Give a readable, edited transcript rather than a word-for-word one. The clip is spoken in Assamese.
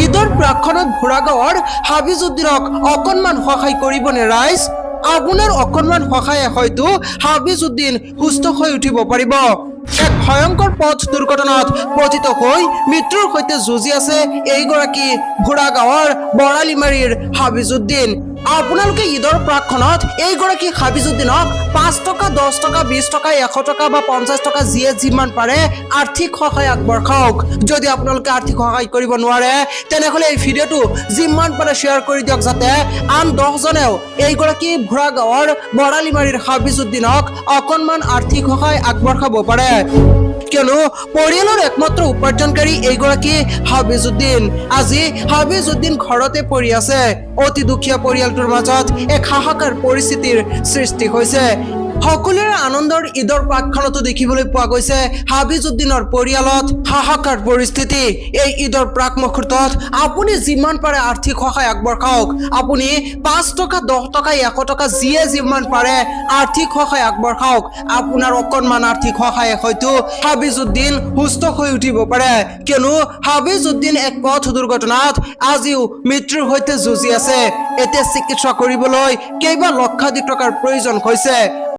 ঈদৰ প্ৰাক্ষণত ভোৰাগাঁৱৰ হাবিজুদ্দিনক অকণমান সহায় কৰিবনে ৰাইজ? আপোনাৰ অকণমান সহায়ে হয়তো হাবিজুদ্দিন সুস্থ হৈ উঠিব পাৰিব। এক ভয়ংকৰ পথ দুৰ্ঘটনাত পতিত হৈ মৃত্যুৰ সৈতে যুঁজি আছে এইগৰাকী ভোৰাগাঁৱৰ বৰালিমাৰীৰ হাবিজুদ্দিন। আপোনালোকে ঈদৰ প্ৰাক্ষণত এইগৰাকী হাবিজুদ্দিনক 5 টকা, 10 টকা, 20 টকা, 100 টকা বা 50 টকা যিমান পাৰে আৰ্থিক সহায় আগবঢ়াওক। যদি আপোনালোকে আৰ্থিক সহায় কৰিব নোৱাৰে তেনেহ'লে এই ভিডিঅ'টো যিমান পাৰে শ্বেয়াৰ কৰি দিয়ক, যাতে আন 10জনেও এইগৰাকী ভোৰাগাঁৱৰ বৰালিমাৰীৰ হাবিজুদ্দিনক অকণমান আৰ্থিক সহায় আগবঢ়াব পাৰে। কিয়নো পৰিয়ালৰ একমাত্ৰ উপাৰ্জনকাৰী এইগৰাকী হাবিজুদ্দিন। আজি হাবিজুদ্দিন ঘৰতে পৰি আছে। অতি দুখীয়া পৰিয়ালটোৰ মাজত এক হাহাকাৰ পৰিস্থিতিৰ সৃষ্টি হৈছে। সকলোৰে আনন্দৰ ঈদৰ প্ৰাক্ষণতো দেখিবলৈ পোৱা গৈছে হাবিজুদ্দিনৰ পৰিয়ালত হাহাকাৰ পৰিস্থিতি। এই ঈদৰ প্ৰাক মুহূৰ্তত আপুনি যিমান পাৰে আৰ্থিক সহায় আগবঢ়াওক। আপুনি 5 টকা, 10 টকা, 100 টকা যিমান পাৰে আৰ্থিক সহায় আগবঢ়াওক। আপোনাৰ অকণমান আৰ্থিক সহায়ে হয়তো হাবিজুদ্দিন সুস্থ হৈ উঠিব পাৰে। কিয়নো হাবিজুদ্দিন এক পথ দুৰ্ঘটনাত আজিও মৃত্যুৰ সৈতে যুঁজি আছে। এতিয়া চিকিৎসা কৰিবলৈ কেইবা লক্ষাধিক টকাৰ প্ৰয়োজন হৈছে।